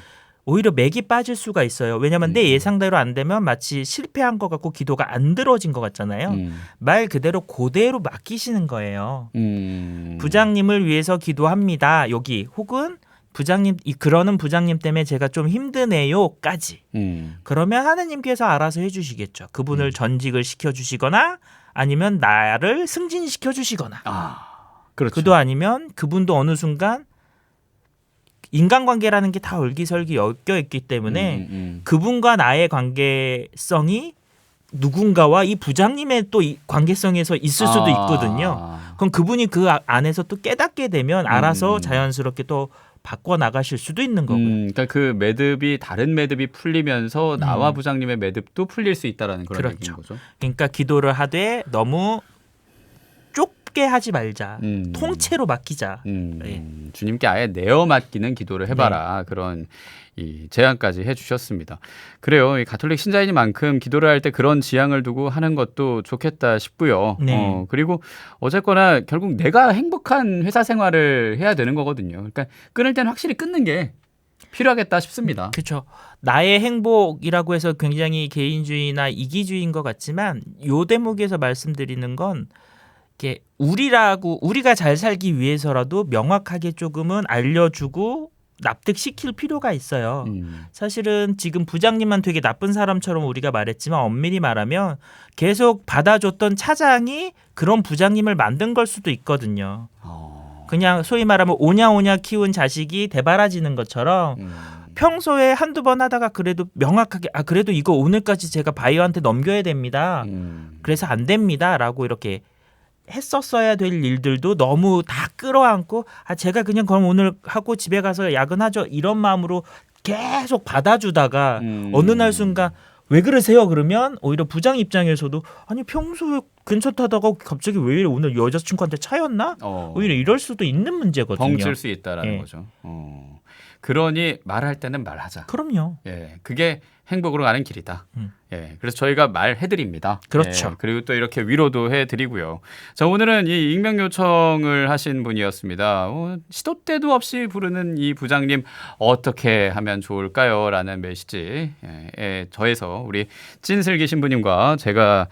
[SPEAKER 2] 오히려 맥이 빠질 수가 있어요. 왜냐하면 내 예상대로 안 되면 마치 실패한 것 같고 기도가 안 들어진 것 같잖아요. 말 그대로 그대로 맡기시는 거예요. 부장님을 위해서 기도합니다. 여기 혹은 부장님 그러는 부장님 때문에 제가 좀 힘드네요까지. 그러면 하느님께서 알아서 해주시겠죠. 그분을 전직을 시켜주시거나 아니면 나를 승진시켜 주시거나.
[SPEAKER 1] 그렇죠.
[SPEAKER 2] 그도 아니면 그분도 어느 순간 인간관계라는 게 다 얼기설기 엮여 있기 때문에 그분과 나의 관계성이 누군가와 이 부장님의 또 이 관계성에서 있을 수도 있거든요. 그럼 그분이 그 안에서 또 깨닫게 되면 알아서 자연스럽게 또 바꿔 나가실 수도 있는 거고요.
[SPEAKER 1] 그러니까 그 매듭이 다른 매듭이 풀리면서 나와 부장님의 매듭도 풀릴 수 있다라는 그런 얘기인 거죠.
[SPEAKER 2] 그러니까 기도를 하되 너무 좁게 하지 말자. 통째로 맡기자.
[SPEAKER 1] 주님께 아예 내어 맡기는 기도를 해봐라. 그런 이 제안까지 해주셨습니다. 그래요. 이 가톨릭 신자이니만큼 기도를 할 때 그런 지향을 두고 하는 것도 좋겠다 싶고요. 그리고 어쨌거나 결국 내가 행복한 회사 생활을 해야 되는 거거든요. 그러니까 끊을 때는 확실히 끊는 게 필요하겠다 싶습니다.
[SPEAKER 2] 그렇죠. 나의 행복이라고 해서 굉장히 개인주의나 이기주의인 것 같지만 요 대목에서 말씀드리는 건 이게 우리가 잘 살기 위해서라도 명확하게 조금은 알려주고 납득시킬 필요가 있어요. 사실은 지금 부장님만 되게 나쁜 사람처럼 우리가 말했지만 엄밀히 말하면 계속 받아줬던 차장이 그런 부장님을 만든 걸 수도 있거든요. 그냥 소위 말하면 오냐오냐 키운 자식이 대바라지는 것처럼 평소에 한두 번 하다가 그래도 명확하게 그래도 이거 오늘까지 제가 바이오한테 넘겨야 됩니다. 그래서 안 됩니다라고 이렇게 했었어야 될 일들도 너무 다 끌어안고 제가 그냥 그럼 오늘 하고 집에 가서 야근하죠 이런 마음으로 계속 받아주다가 어느 날 순간 왜 그러세요? 그러면 오히려 부장 입장에서도 아니 평소에 괜찮다다가 갑자기 왜 이래 오늘 여자친구한테 차였나? 오히려 이럴 수도 있는 문제거든요.
[SPEAKER 1] 벙칠 수 있다라는 거죠. 그러니 말할 때는 말하자.
[SPEAKER 2] 그럼요.
[SPEAKER 1] 예, 그게 행복으로 가는 길이다. 예, 그래서 저희가 말해드립니다.
[SPEAKER 2] 그렇죠.
[SPEAKER 1] 예, 그리고 또 이렇게 위로도 해드리고요. 자, 오늘은 이 익명 요청을 하신 분이었습니다. 시도 때도 없이 부르는 이 부장님 어떻게 하면 좋을까요? 라는 메시지에 더해서 우리 찐슬기 신부님과 제가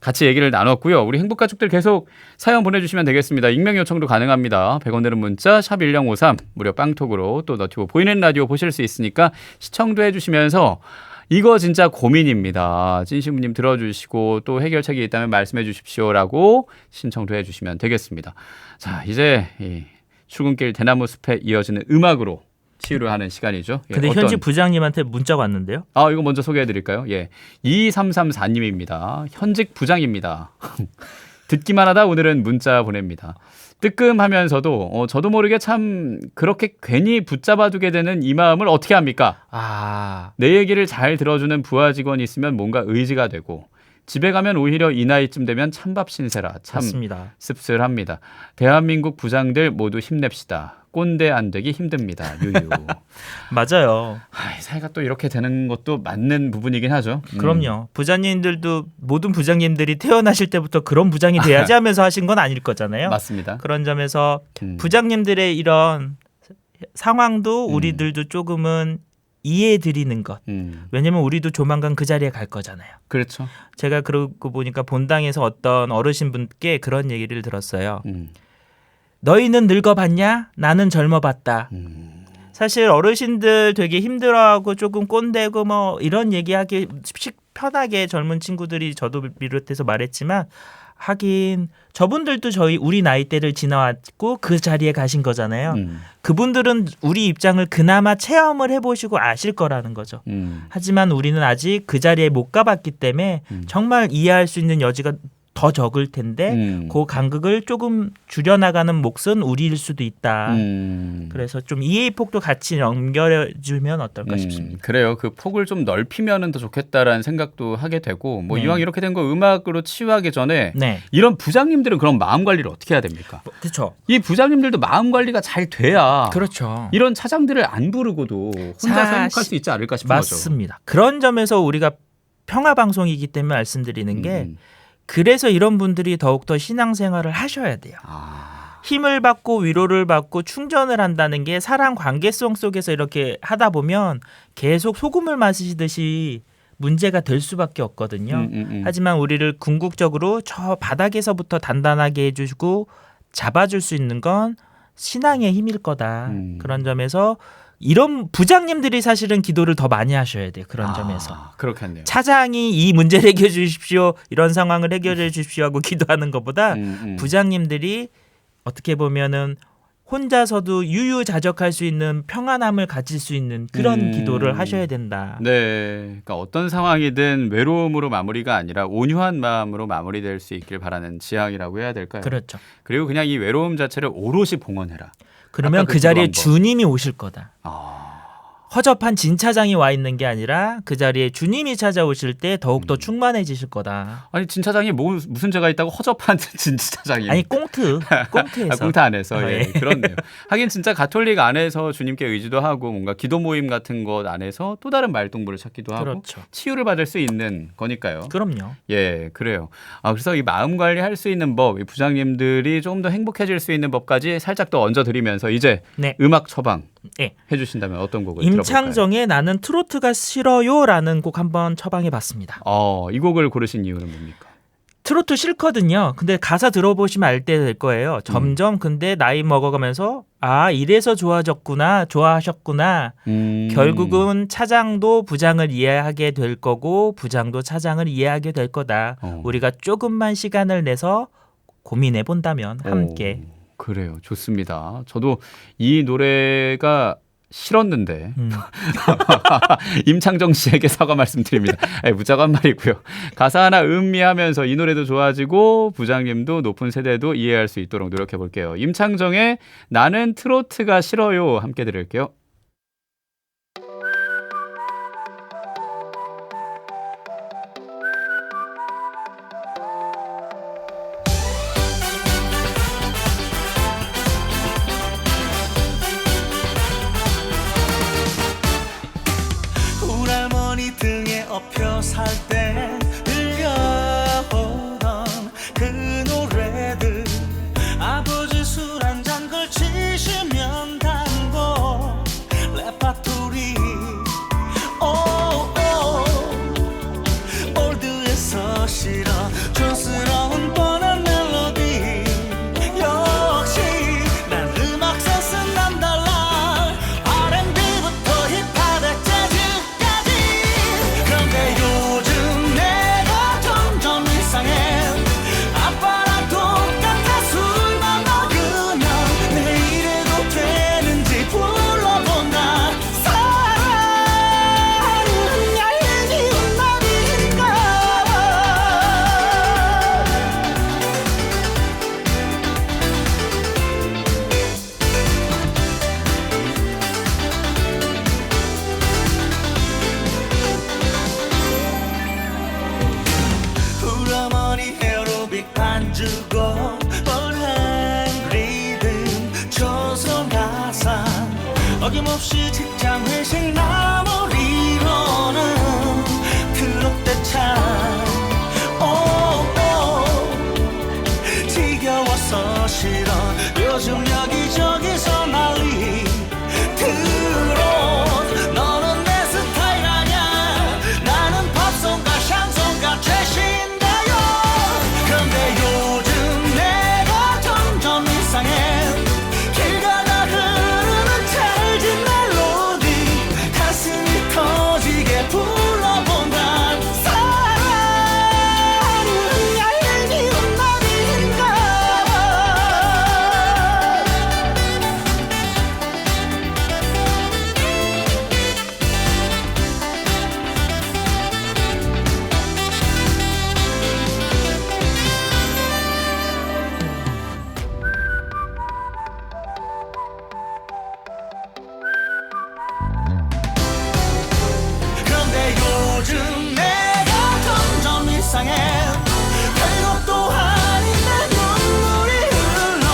[SPEAKER 1] 같이 얘기를 나눴고요. 우리 행복가족들 계속 사연 보내주시면 되겠습니다. 익명 요청도 가능합니다. 100원 드는 문자 샵 1053 무료 빵톡으로 또 너튜브 보이는 라디오 보실 수 있으니까 시청도 해주시면서 이거 진짜 고민입니다. 찐신부님 들어주시고 또 해결책이 있다면 말씀해 주십시오라고 신청도 해주시면 되겠습니다. 자, 이제 이 출근길 대나무 숲에 이어지는 음악으로 치유를 하는 시간이죠.
[SPEAKER 2] 근데 현직 부장님한테 문자가 왔는데요.
[SPEAKER 1] 이거 먼저 소개해드릴까요? 예, 2334님입니다. 현직 부장입니다. 듣기만 하다 오늘은 문자 보냅니다. 뜨끔하면서도 저도 모르게 참 그렇게 괜히 붙잡아두게 되는 이 마음을 어떻게 합니까? 내 얘기를 잘 들어주는 부하 직원이 있으면 뭔가 의지가 되고 집에 가면 오히려 이 나이쯤 되면 찬밥 신세라 참
[SPEAKER 2] 맞습니다.
[SPEAKER 1] 씁쓸합니다. 대한민국 부장들 모두 힘냅시다. 꼰대 안 되기 힘듭니다. 유유.
[SPEAKER 2] 맞아요.
[SPEAKER 1] 사회가 또 이렇게 되는 것도 맞는 부분이긴 하죠.
[SPEAKER 2] 그럼요. 부장님들도 모든 부장님들이 태어나실 때부터 그런 부장이 돼야지 하면서 하신 건 아닐 거잖아요.
[SPEAKER 1] 맞습니다.
[SPEAKER 2] 그런 점에서 부장님들의 이런 상황도 우리들도 조금은 이해해 드리는 것. 왜냐면 우리도 조만간 그 자리에 갈 거잖아요.
[SPEAKER 1] 그렇죠.
[SPEAKER 2] 제가 그러고 보니까 본당에서 어떤 어르신분께 그런 얘기를 들었어요. 너희는 늙어봤냐? 나는 젊어봤다. 사실 어르신들 되게 힘들어하고 조금 꼰대고 뭐 이런 얘기하기 편하게 젊은 친구들이 저도 비롯해서 말했지만 하긴 저분들도 우리 나이대를 지나왔고 그 자리에 가신 거잖아요. 그분들은 우리 입장을 그나마 체험을 해보시고 아실 거라는 거죠. 하지만 우리는 아직 그 자리에 못 가봤기 때문에 정말 이해할 수 있는 여지가 더 적을 텐데 그 간극을 조금 줄여나가는 몫은 우리일 수도 있다. 그래서 좀 이해의 폭도 같이 연결해주면 어떨까 싶습니다.
[SPEAKER 1] 그래요. 그 폭을 좀 넓히면 더 좋겠다라는 생각도 하게 되고 뭐 이왕 이렇게 된 거 음악으로 치유하기 전에 이런 부장님들은 그럼 마음 관리를 어떻게 해야 됩니까?
[SPEAKER 2] 그렇죠.
[SPEAKER 1] 이 부장님들도 마음 관리가 잘 돼야
[SPEAKER 2] 그렇죠.
[SPEAKER 1] 이런 차장들을 안 부르고도 혼자서 행복할 수 있지 않을까 싶은 거죠.
[SPEAKER 2] 맞습니다. 그런 점에서 우리가 평화방송이기 때문에 말씀드리는 게 그래서 이런 분들이 더욱더 신앙생활을 하셔야 돼요. 힘을 받고 위로를 받고 충전을 한다는 게 사람 관계성 속에서 이렇게 하다 보면 계속 소금을 마시듯이 문제가 될 수밖에 없거든요. 하지만 우리를 궁극적으로 저 바닥에서부터 단단하게 해주고 잡아줄 수 있는 건 신앙의 힘일 거다. 그런 점에서 이런 부장님들이 사실은 기도를 더 많이 하셔야 돼요. 그런 점에서.
[SPEAKER 1] 그렇겠네요.
[SPEAKER 2] 차장이 이 문제를 해결해 주십시오. 이런 상황을 해결해 주십시오 하고 기도하는 것보다 부장님들이 어떻게 보면은 혼자서도 유유자적할 수 있는 평안함을 가질 수 있는 그런 기도를 하셔야 된다.
[SPEAKER 1] 네, 그러니까 어떤 상황이든 외로움으로 마무리가 아니라 온유한 마음으로 마무리될 수 있길 바라는 지향이라고 해야 될까요?
[SPEAKER 2] 그렇죠.
[SPEAKER 1] 그리고 그냥 이 외로움 자체를 오롯이 봉헌해라.
[SPEAKER 2] 그러면 그 자리에 주님이 오실 거다. 허접한 진 차장이 와 있는 게 아니라 그 자리에 주님이 찾아오실 때 더욱더 충만해지실 거다.
[SPEAKER 1] 아니 진 차장이 무슨 죄가 있다고 허접한 진 차장이?
[SPEAKER 2] 아니 꽁트에서.
[SPEAKER 1] 꽁트 안에서 예, 그렇네요. 하긴 진짜 가톨릭 안에서 주님께 의지도 하고 뭔가 기도 모임 같은 것 안에서 또 다른 말동무를 찾기도 하고
[SPEAKER 2] 그렇죠.
[SPEAKER 1] 치유를 받을 수 있는 거니까요.
[SPEAKER 2] 그럼요.
[SPEAKER 1] 예, 그래요. 그래서 이 마음 관리할 수 있는 법, 이 부장님들이 좀 더 행복해질 수 있는 법까지 살짝 더 얹어드리면서 이제 음악 처방 해주신다면 어떤 곡을 들어볼까요?
[SPEAKER 2] 임창정의 나는 트로트가 싫어요라는 곡 한번 처방해봤습니다.
[SPEAKER 1] 이 곡을 고르신 이유는 뭡니까?
[SPEAKER 2] 트로트 싫거든요. 근데 가사 들어보시면 알 때 될 거예요. 점점 근데 나이 먹어가면서 이래서 좋아하셨구나. 결국은 차장도 부장을 이해하게 될 거고 부장도 차장을 이해하게 될 거다. 우리가 조금만 시간을 내서 고민해 본다면 함께.
[SPEAKER 1] 그래요. 좋습니다. 저도 이 노래가 싫었는데 임창정 씨에게 사과 말씀드립니다. 무자관 말이고요. 가사 하나 음미하면서 이 노래도 좋아지고 부장님도 높은 세대도 이해할 수 있도록 노력해 볼게요. 임창정의 나는 트로트가 싫어요 함께 들을게요.
[SPEAKER 4] 등에 엎여 살 때 들려오던 그 노래들 아버지 술 한잔 걸치시면 단고 레파토리 올드에서 싫어 촌스러운 뻔한 멜로디 역시 난 음악 센스는 남달라 R&B부터 힙합에 그런데 요즘 내가 점점 이상해 아빠랑 똑같아 술만 먹으면 내일에도 되는지 불러본다 사랑은 얄미운 날인가 우리 에어로빅 반주고 뻔한 리듬 조성 가사 어김없이 직장 회식 마무리로는 트롯대 참 지겨워서 싫어 요즘 여기저기서 난리 트롯 너는 내 스타일 아냐 나는 팝송과 샹송과 최신 그런데 요즘 내가 점점 이상해 길 가다 흐르는 찰진 멜로디 가슴이 터지게 불러본다 사랑은 얄미운 날인가 그런데 요즘 내가 점점 이상해 별것도 아닌 내 눈물이 흘러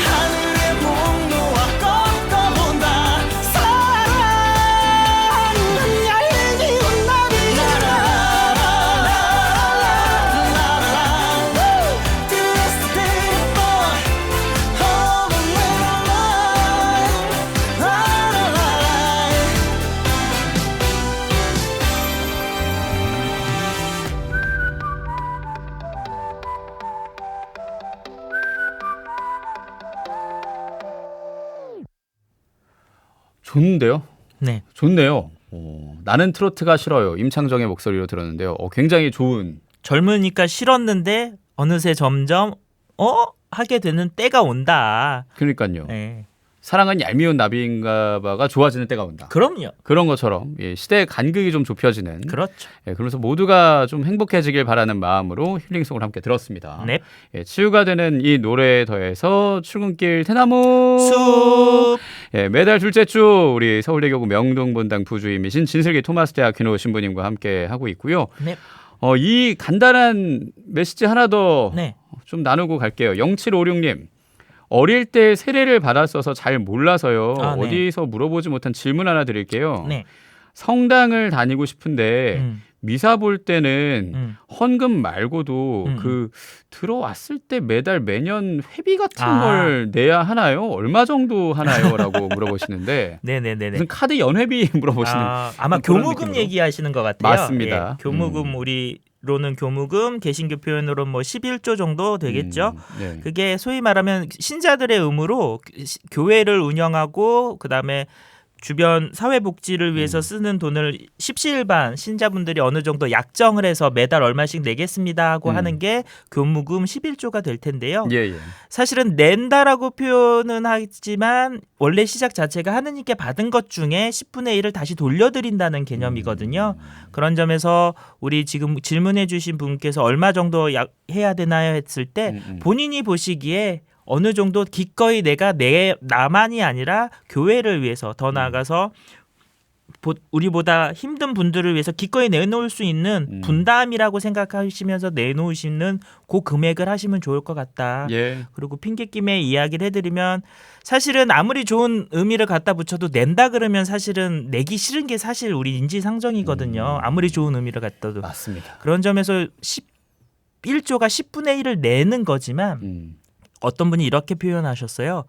[SPEAKER 4] 하늘의 폭로와 꺾어본다 사랑은 얄미운 날이라 This day boy home and
[SPEAKER 1] 좋은데요?
[SPEAKER 2] 네.
[SPEAKER 1] 좋네요. 나는 트로트가 싫어요. 임창정의 목소리로 들었는데요. 굉장히 좋은.
[SPEAKER 2] 젊으니까 싫었는데 어느새 점점 하게 되는 때가 온다.
[SPEAKER 1] 그러니까요.
[SPEAKER 2] 네.
[SPEAKER 1] 사랑은 얄미운 나비인가봐가 좋아지는 때가 온다.
[SPEAKER 2] 그럼요.
[SPEAKER 1] 그런 것처럼 시대의 간극이 좀 좁혀지는.
[SPEAKER 2] 그렇죠.
[SPEAKER 1] 그러면서 모두가 좀 행복해지길 바라는 마음으로 힐링송을 함께 들었습니다.
[SPEAKER 2] 네.
[SPEAKER 1] 치유가 되는 이 노래에 더해서 출근길 대나무
[SPEAKER 2] 숲.
[SPEAKER 1] 매달 둘째 주 우리 서울대교구 명동본당 부주임이신 진슬기 토마스 대학교 신부님과 함께 하고 있고요.
[SPEAKER 2] 네.
[SPEAKER 1] 이 간단한 메시지 하나 더 좀 나누고 갈게요. 0756님. 어릴 때 세례를 받았어서 잘 몰라서요.
[SPEAKER 2] 네.
[SPEAKER 1] 어디서 물어보지 못한 질문 하나 드릴게요.
[SPEAKER 2] 네.
[SPEAKER 1] 성당을 다니고 싶은데 미사 볼 때는 헌금 말고도 그 들어왔을 때 매년 회비 같은 걸 내야 하나요? 얼마 정도 하나요? 라고 물어보시는데
[SPEAKER 2] 네네네.
[SPEAKER 1] 무슨 카드 연회비 물어보시는
[SPEAKER 2] 아마 교무금
[SPEAKER 1] 느낌으로.
[SPEAKER 2] 얘기하시는 것 같아요.
[SPEAKER 1] 맞습니다.
[SPEAKER 2] 교무금 우리로는 교무금 개신교 표현으로 뭐 11조 정도 되겠죠.
[SPEAKER 1] 네.
[SPEAKER 2] 그게 소위 말하면 신자들의 의무로 교회를 운영하고 그다음에 주변 사회복지를 위해서 쓰는 돈을 십시일반 신자분들이 어느 정도 약정을 해서 매달 얼마씩 내겠습니다 하고 하는 게 교무금 11조가 될 텐데요.
[SPEAKER 1] 예.
[SPEAKER 2] 사실은 낸다라고 표현은 하지만 원래 시작 자체가 하느님께 받은 것 중에 10분의 1을 다시 돌려드린다는 개념이거든요. 그런 점에서 우리 지금 질문해 주신 분께서 얼마 정도 해야 되나요 했을 때 본인이 보시기에 어느 정도 기꺼이 내가 나만이 아니라 교회를 위해서 더 나아가서 우리보다 힘든 분들을 위해서 기꺼이 내놓을 수 있는 분담이라고 생각하시면서 내놓으시는 그 금액을 하시면 좋을 것 같다.
[SPEAKER 1] 예.
[SPEAKER 2] 그리고 핑계김에 이야기를 해드리면 사실은 아무리 좋은 의미를 갖다 붙여도 낸다 그러면 사실은 내기 싫은 게 사실 우리 인지상정이거든요. 아무리 좋은 의미를 갖다도.
[SPEAKER 1] 맞습니다.
[SPEAKER 2] 그런 점에서 11조가 10분의 1을 내는 거지만 어떤 분이 이렇게 표현하셨어요.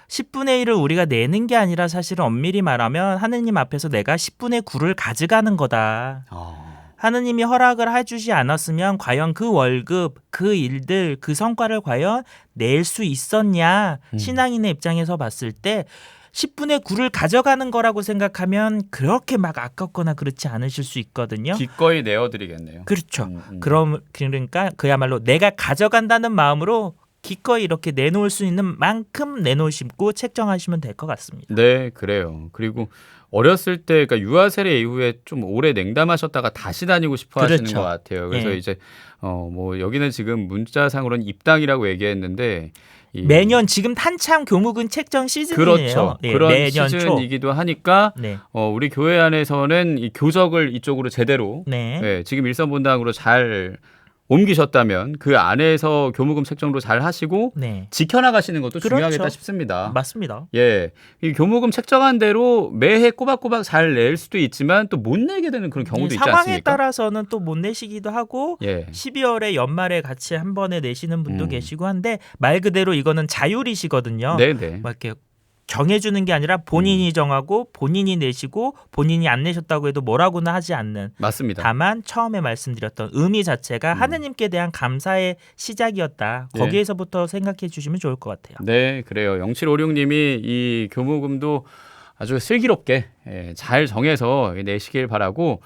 [SPEAKER 2] 10분의 1을 우리가 내는 게 아니라 사실은 엄밀히 말하면 하느님 앞에서 내가 10분의 9를 가져가는 거다. 하느님이 허락을 해주지 않았으면 과연 그 월급, 그 일들, 그 성과를 과연 낼 수 있었냐. 신앙인의 입장에서 봤을 때 10분의 9를 가져가는 거라고 생각하면 그렇게 막 아깝거나 그렇지 않으실 수 있거든요.
[SPEAKER 1] 기꺼이 내어드리겠네요.
[SPEAKER 2] 그렇죠. 그러니까 그야말로 내가 가져간다는 마음으로 기꺼이 이렇게 내놓을 수 있는 만큼 내놓으시고 책정하시면 될 것 같습니다.
[SPEAKER 1] 네, 그래요. 그리고 어렸을 때, 그러니까 유아 세례 이후에 좀 오래 냉담하셨다가 다시 다니고 싶어 하시는
[SPEAKER 2] 그렇죠.
[SPEAKER 1] 것 같아요. 그래서
[SPEAKER 2] 예.
[SPEAKER 1] 이제 뭐 여기는 지금 문자상으로는 입당이라고 얘기했는데
[SPEAKER 2] 매년 지금 한참 교무금 책정 시즌이에요.
[SPEAKER 1] 그렇죠.
[SPEAKER 2] 네,
[SPEAKER 1] 그런
[SPEAKER 2] 매년
[SPEAKER 1] 시즌이기도 하니까
[SPEAKER 2] 네.
[SPEAKER 1] 우리 교회 안에서는 이 교적을 이쪽으로 제대로
[SPEAKER 2] 네.
[SPEAKER 1] 지금 일선분당으로 잘 옮기셨다면 그 안에서 교무금 책정도 잘 하시고
[SPEAKER 2] 네.
[SPEAKER 1] 지켜나가시는 것도
[SPEAKER 2] 그렇죠.
[SPEAKER 1] 중요하겠다 싶습니다.
[SPEAKER 2] 맞습니다.
[SPEAKER 1] 예, 이 교무금 책정한 대로 매해 꼬박꼬박 잘 낼 수도 있지만 또 못 내게 되는 그런 경우도 있지
[SPEAKER 2] 상황에
[SPEAKER 1] 않습니까?
[SPEAKER 2] 따라서는 또 못 내시기도 하고
[SPEAKER 1] 예.
[SPEAKER 2] 12월에 연말에 같이 한 번에 내시는 분도 계시고 한데 말 그대로 이거는 자율이시거든요.
[SPEAKER 1] 네네.
[SPEAKER 2] 막 이렇게 정해주는 게 아니라 본인이 정하고 본인이 내시고 본인이 안 내셨다고 해도 뭐라고는 하지 않는.
[SPEAKER 1] 맞습니다.
[SPEAKER 2] 다만 처음에 말씀드렸던 의미 자체가 하느님께 대한 감사의 시작이었다.
[SPEAKER 1] 예.
[SPEAKER 2] 거기에서부터 생각해 주시면 좋을 것 같아요.
[SPEAKER 1] 네, 그래요. 0756님이 이 교무금도 아주 슬기롭게 잘 정해서 내시길 바라고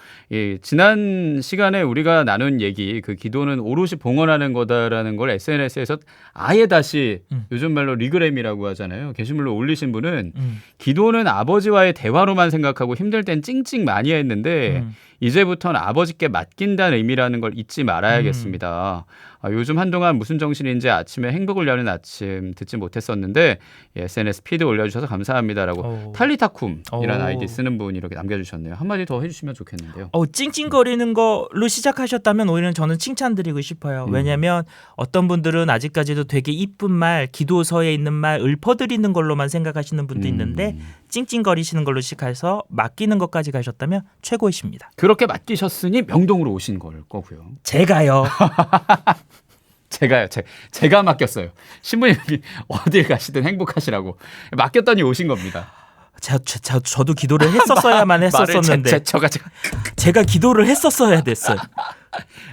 [SPEAKER 1] 지난 시간에 우리가 나눈 얘기 그 기도는 오롯이 봉헌하는 거다라는 걸 SNS에서 아예 다시 요즘 말로 리그램이라고 하잖아요. 게시물로 올리신 분은 기도는 아버지와의 대화로만 생각하고 힘들 땐 찡찡 많이 했는데 이제부터는 아버지께 맡긴다는 의미라는 걸 잊지 말아야겠습니다. 요즘 한동안 무슨 정신인지 아침에 행복을 여는 아침 듣지 못했었는데 SNS 피드 올려주셔서 감사합니다라고 탈리타쿰이라는 아이디 쓰는 분이 이렇게 남겨주셨네요. 한마디 더 해주시면 좋겠는데요.
[SPEAKER 2] 찡찡거리는 걸로 시작하셨다면 오히려 저는 칭찬드리고 싶어요. 왜냐하면 어떤 분들은 아직까지도 되게 이쁜 말, 기도서에 있는 말 읊어드리는 걸로만 생각하시는 분도 있는데 찡찡거리시는 걸로 시작해서 맡기는 것까지 가셨다면 최고이십니다.
[SPEAKER 1] 그렇게 맡기셨으니 명동으로 오신 걸 거고요.
[SPEAKER 2] 제가요.
[SPEAKER 1] 제가 맡겼어요. 신부님이 어딜 가시든 행복하시라고 맡겼더니 오신 겁니다.
[SPEAKER 2] 저도 기도를 했었어야만 했었었는데 제가 기도를 했었어야 됐어요.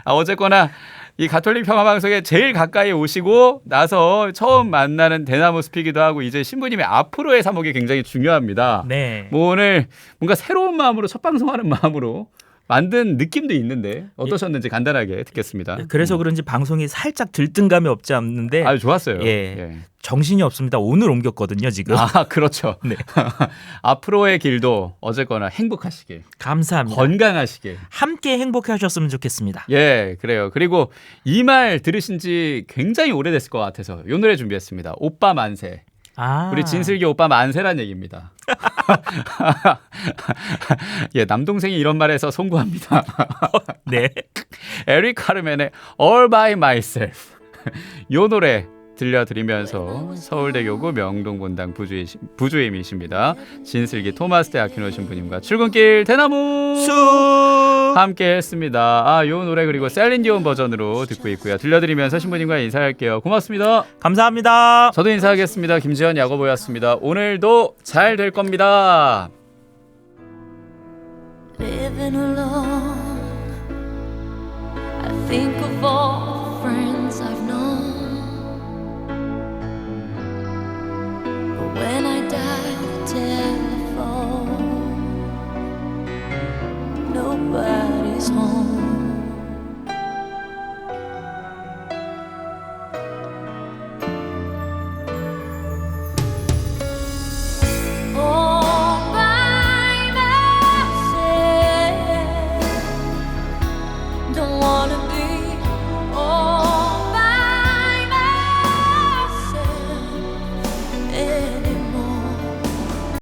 [SPEAKER 1] 어쨌거나 이 가톨릭 평화방송에 제일 가까이 오시고 나서 처음 만나는 대나무 숲이기도 하고 이제 신부님의 앞으로의 사목이 굉장히 중요합니다.
[SPEAKER 2] 네.
[SPEAKER 1] 뭐 오늘 뭔가 새로운 마음으로 첫 방송하는 마음으로 만든 느낌도 있는데 어떠셨는지 간단하게 듣겠습니다.
[SPEAKER 2] 그래서 그런지 방송이 살짝 들뜬감이 없지 않는데
[SPEAKER 1] 아주 좋았어요.
[SPEAKER 2] 예. 정신이 없습니다. 오늘 옮겼거든요, 지금.
[SPEAKER 1] 그렇죠.
[SPEAKER 2] 네.
[SPEAKER 1] 앞으로의 길도 어쨌거나 행복하시길.
[SPEAKER 2] 감사합니다.
[SPEAKER 1] 건강하시길.
[SPEAKER 2] 함께 행복하셨으면 좋겠습니다.
[SPEAKER 1] 예, 그래요. 그리고 이 말 들으신 지 굉장히 오래됐을 것 같아서 이 노래 준비했습니다. 오빠 만세. 우리 진슬기 오빠 만세란 얘기입니다. 남동생이 이런 말해서 송구합니다.
[SPEAKER 2] 네.
[SPEAKER 1] 에릭 카르멘의 All by Myself. 이 노래 들려드리면서 서울대교구 명동본당 부주임이십니다. 진슬기 토마스 대 아키노 신부님과 출근길 대나무
[SPEAKER 2] 수
[SPEAKER 1] 함께 했습니다. 이 노래 그리고 셀린디온 버전으로 듣고 있고요. 들려드리면서 신부님과 인사할게요. 고맙습니다.
[SPEAKER 2] 감사합니다.
[SPEAKER 1] 저도 인사하겠습니다. 김지현 야고보였습니다. 오늘도 잘 될 겁니다.
[SPEAKER 3] Living alone, I think of all